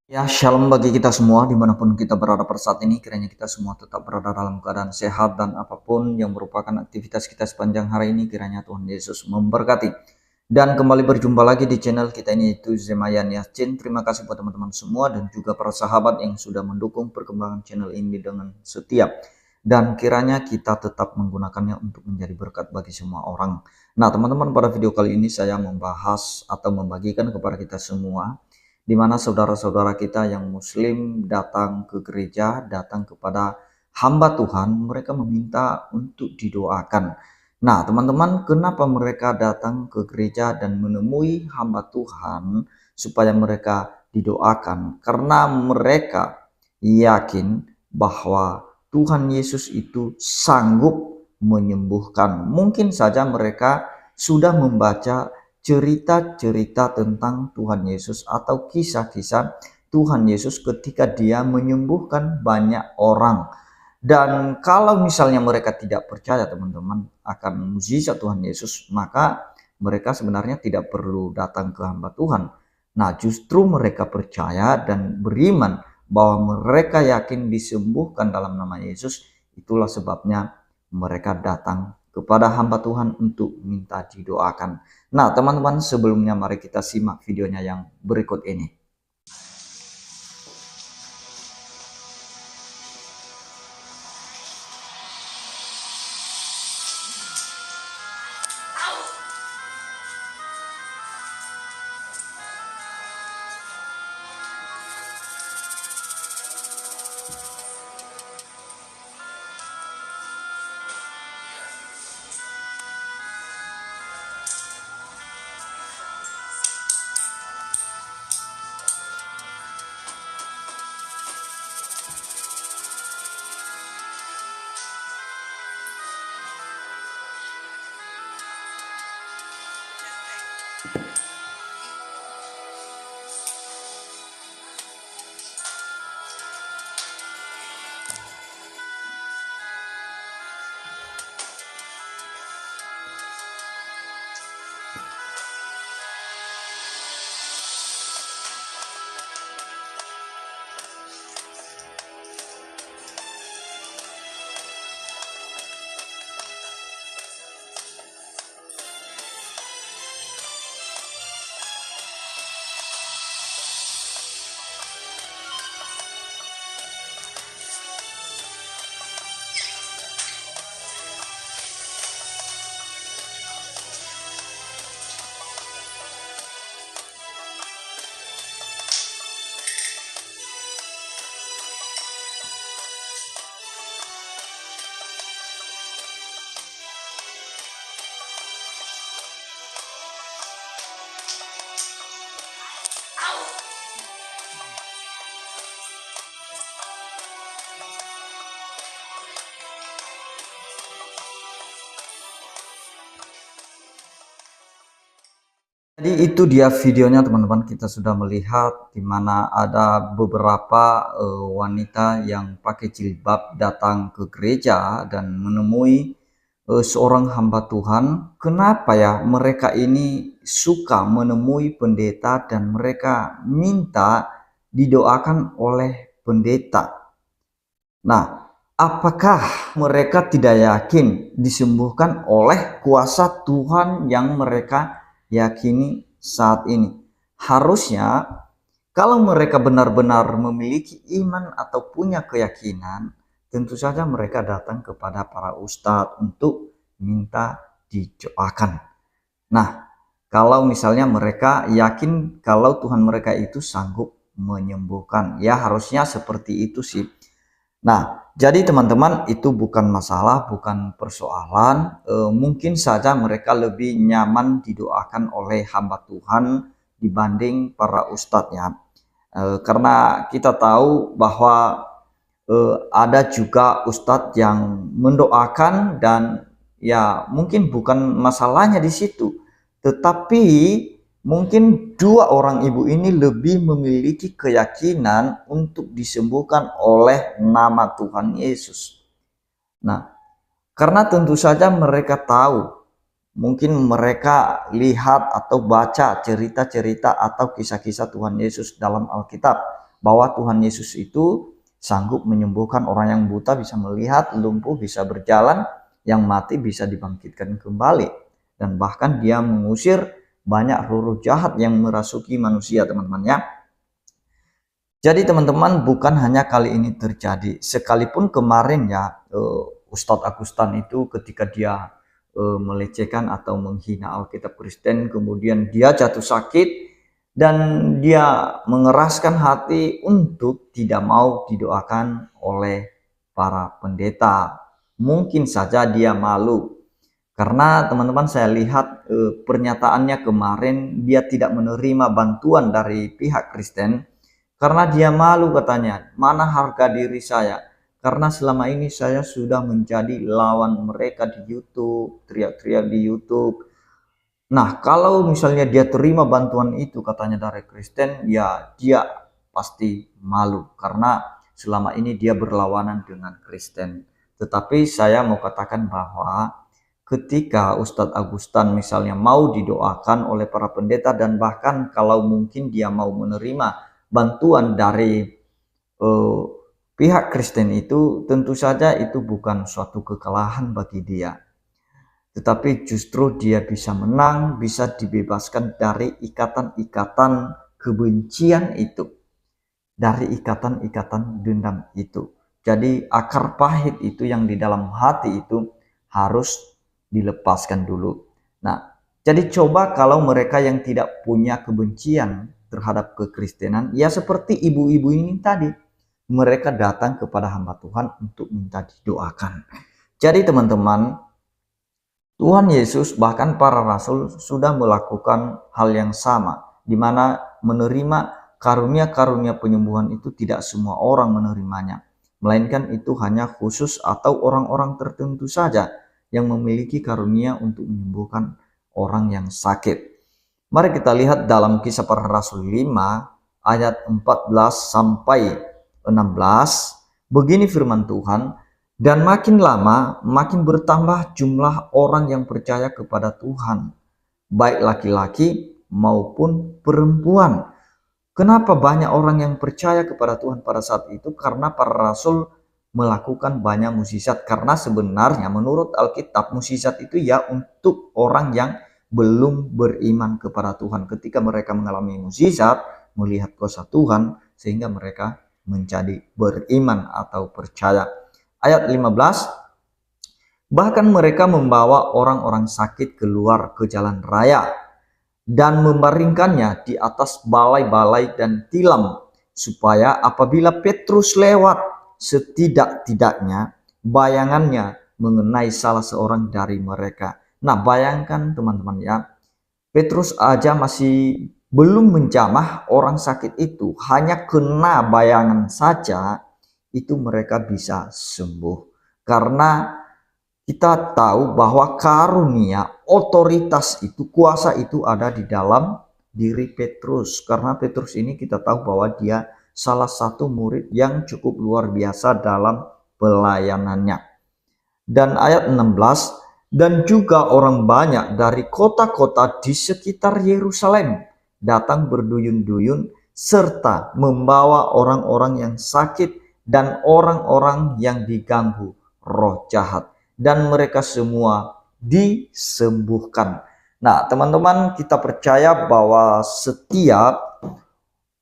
Ya, shalom bagi kita semua dimanapun kita berada pada saat ini. Kiranya kita semua tetap berada dalam keadaan sehat dan apapun yang merupakan aktivitas kita sepanjang hari ini, kiranya Tuhan Yesus memberkati. Dan kembali berjumpa lagi di channel kita ini, yaitu Zemayan Yasin. Terima kasih buat teman-teman semua dan juga para sahabat yang sudah mendukung perkembangan channel ini dengan setia. Dan kiranya kita tetap menggunakannya untuk menjadi berkat bagi semua orang. Nah teman-teman, pada video kali ini saya membahas atau membagikan kepada kita semua, di mana saudara-saudara kita yang muslim datang ke gereja, datang kepada hamba Tuhan, mereka meminta untuk didoakan. Nah teman-teman, kenapa mereka datang ke gereja dan menemui hamba Tuhan supaya mereka didoakan? Karena mereka yakin bahwa Tuhan Yesus itu sanggup menyembuhkan. Mungkin saja mereka sudah membaca cerita-cerita tentang Tuhan Yesus atau kisah-kisah Tuhan Yesus ketika dia menyembuhkan banyak orang. Dan kalau misalnya mereka tidak percaya teman-teman akan mukjizat Tuhan Yesus, maka mereka sebenarnya tidak perlu datang ke hamba Tuhan. Nah justru mereka percaya dan beriman bahwa mereka yakin disembuhkan dalam nama Yesus, itulah sebabnya mereka datang kepada hamba Tuhan untuk minta didoakan. Nah teman-teman, sebelumnya mari kita simak videonya yang berikut ini. Jadi itu dia videonya teman-teman, kita sudah melihat di mana ada beberapa wanita yang pakai jilbab datang ke gereja dan menemui seorang hamba Tuhan. Kenapa ya mereka ini suka menemui pendeta dan mereka minta didoakan oleh pendeta? Nah, apakah mereka tidak yakin disembuhkan oleh kuasa Tuhan yang mereka yakini saat ini? Harusnya kalau mereka benar-benar memiliki iman atau punya keyakinan, tentu saja mereka datang kepada para ustadz untuk minta didoakan. Nah, kalau misalnya mereka yakin kalau Tuhan mereka itu sanggup menyembuhkan, ya harusnya seperti itu sih. Nah, jadi teman-teman, itu bukan masalah, bukan persoalan. Mungkin saja mereka lebih nyaman didoakan oleh hamba Tuhan dibanding para ustadz ya. Karena kita tahu bahwa ada juga ustadz yang mendoakan dan ya mungkin bukan masalahnya di situ. Tetapi Mungkin dua orang ibu ini lebih memiliki keyakinan untuk disembuhkan oleh nama Tuhan Yesus. Nah, karena tentu saja mereka tahu, mungkin mereka lihat atau baca cerita-cerita atau kisah-kisah Tuhan Yesus dalam Alkitab, bahwa Tuhan Yesus itu sanggup menyembuhkan orang yang buta bisa melihat, lumpuh bisa berjalan, yang mati bisa dibangkitkan kembali, dan bahkan dia mengusir banyak roh jahat yang merasuki manusia, teman-teman ya. Jadi teman-teman, bukan hanya kali ini terjadi, sekalipun kemarin ya Ustadz Agustan itu ketika dia melecehkan atau menghina Alkitab Kristen, kemudian dia jatuh sakit dan dia mengeraskan hati untuk tidak mau didoakan oleh para pendeta. Mungkin saja dia malu, karena teman-teman saya lihat pernyataannya kemarin, dia tidak menerima bantuan dari pihak Kristen karena dia malu, katanya, mana harga diri saya, karena selama ini saya sudah menjadi lawan mereka di YouTube, teriak-teriak di YouTube. Nah, kalau misalnya dia terima bantuan itu, katanya, dari Kristen, ya dia pasti malu karena selama ini dia berlawanan dengan Kristen. Tetapi saya mau katakan bahwa ketika Ustadz Agustan misalnya mau didoakan oleh para pendeta, dan bahkan kalau mungkin dia mau menerima bantuan dari eh, pihak Kristen itu, tentu saja itu bukan suatu kekalahan bagi dia, tetapi justru dia bisa menang, bisa dibebaskan dari ikatan-ikatan kebencian itu, dari ikatan-ikatan dendam itu. Jadi akar pahit itu yang di dalam hati itu harus dilepaskan dulu. Nah, jadi coba kalau mereka yang tidak punya kebencian terhadap kekristenan, ya seperti ibu-ibu ini tadi, mereka datang kepada hamba Tuhan untuk minta didoakan. Jadi teman-teman, Tuhan Yesus bahkan para rasul sudah melakukan hal yang sama, di mana menerima karunia-karunia penyembuhan itu tidak semua orang menerimanya, melainkan itu hanya khusus atau orang-orang tertentu saja yang memiliki karunia untuk menyembuhkan orang yang sakit. Mari kita lihat dalam Kisah Para Rasul 5 ayat 14 sampai 16. Begini firman Tuhan, dan makin lama makin bertambah jumlah orang yang percaya kepada Tuhan, baik laki-laki maupun perempuan. Kenapa banyak orang yang percaya kepada Tuhan pada saat itu? Karena para rasul melakukan banyak mukjizat. Karena sebenarnya menurut Alkitab, mukjizat itu ya untuk orang yang belum beriman kepada Tuhan. Ketika mereka mengalami mukjizat, melihat kuasa Tuhan, sehingga mereka menjadi beriman atau percaya. Ayat 15, bahkan mereka membawa orang-orang sakit keluar ke jalan raya dan membaringkannya di atas balai-balai dan tilam, supaya apabila Petrus lewat, setidak-tidaknya bayangannya mengenai salah seorang dari mereka. Nah, bayangkan teman-teman ya, Petrus aja masih belum menjamah orang sakit itu, hanya kena bayangan saja itu mereka bisa sembuh. Karena kita tahu bahwa karunia, otoritas itu, kuasa itu ada di dalam diri Petrus. Karena Petrus ini kita tahu bahwa dia salah satu murid yang cukup luar biasa dalam pelayanannya. Dan ayat 16, dan juga orang banyak dari kota-kota di sekitar Yerusalem datang berduyun-duyun serta membawa orang-orang yang sakit dan orang-orang yang diganggu roh jahat, dan mereka semua disembuhkan. Nah, teman-teman, kita percaya bahwa setiap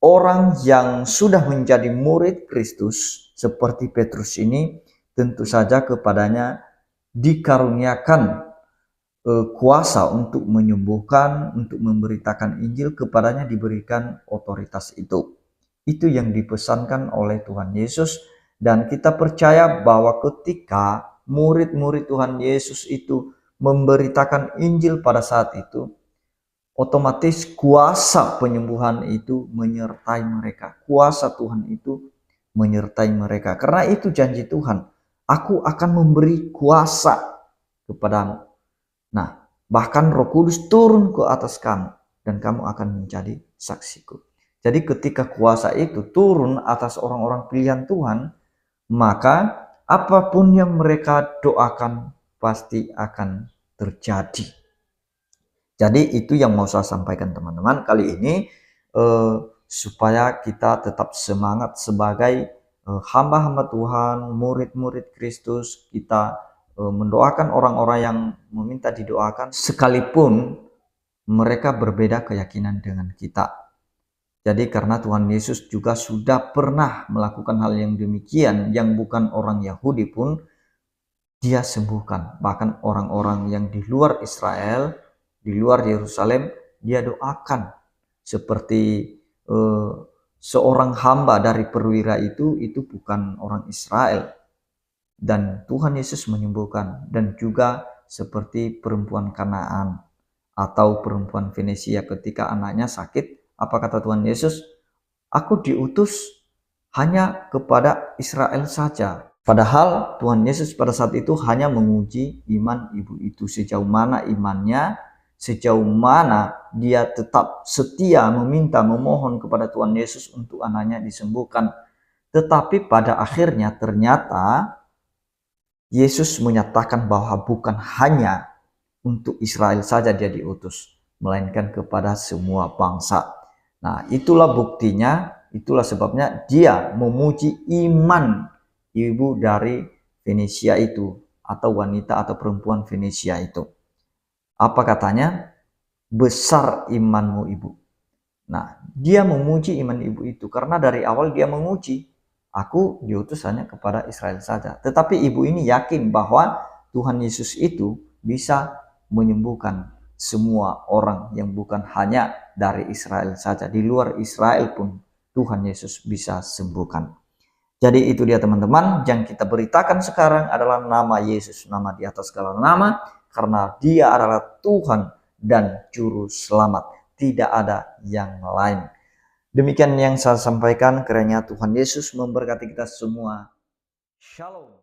orang yang sudah menjadi murid Kristus seperti Petrus ini, tentu saja kepadanya dikaruniakan kuasa untuk menyembuhkan, untuk memberitakan Injil, kepadanya diberikan otoritas itu. Itu yang dipesankan oleh Tuhan Yesus, dan kita percaya bahwa ketika murid-murid Tuhan Yesus itu memberitakan Injil pada saat itu, otomatis kuasa penyembuhan itu menyertai mereka. Kuasa Tuhan itu menyertai mereka. Karena itu janji Tuhan, aku akan memberi kuasa kepadamu. Nah, bahkan Roh Kudus turun ke atas kamu. dan kamu akan menjadi saksiku. Jadi ketika kuasa itu turun atas orang-orang pilihan Tuhan, maka apapun yang mereka doakan pasti akan terjadi. Jadi itu yang mau saya sampaikan teman-teman kali ini, supaya kita tetap semangat sebagai hamba-hamba Tuhan, murid-murid Kristus. Kita mendoakan orang-orang yang meminta didoakan sekalipun mereka berbeda keyakinan dengan kita. Jadi karena Tuhan Yesus juga sudah pernah melakukan hal yang demikian, yang bukan orang Yahudi pun dia sembuhkan. Bahkan orang-orang yang di luar Israel, di luar Yerusalem, dia doakan. Seperti seorang hamba dari perwira itu bukan orang Israel. Dan Tuhan Yesus menyembuhkan. Dan juga seperti perempuan Kanaan atau perempuan Venesia ketika anaknya sakit. Apa kata Tuhan Yesus? Aku diutus hanya kepada Israel saja. Padahal Tuhan Yesus pada saat itu hanya menguji iman ibu itu. Sejauh mana imannya, sejauh mana dia tetap setia meminta, memohon kepada Tuhan Yesus untuk anaknya disembuhkan. Tetapi pada akhirnya ternyata Yesus menyatakan bahwa bukan hanya untuk Israel saja dia diutus, melainkan kepada semua bangsa. Nah, itulah buktinya, itulah sebabnya dia memuji iman ibu dari Venesia itu, atau wanita atau perempuan Venesia itu. Apa katanya? Besar imanmu ibu. Nah, dia memuji iman ibu itu karena dari awal dia menguji, aku diutus hanya kepada Israel saja. Tetapi ibu ini yakin bahwa Tuhan Yesus itu bisa menyembuhkan semua orang yang bukan hanya dari Israel saja. Di luar Israel pun Tuhan Yesus bisa sembuhkan. Jadi itu dia teman-teman, yang kita beritakan sekarang adalah nama Yesus, nama di atas segala nama, karena dia adalah Tuhan dan Juru Selamat. Tidak ada yang lain. Demikian yang saya sampaikan, kiranya Tuhan Yesus memberkati kita semua. Shalom.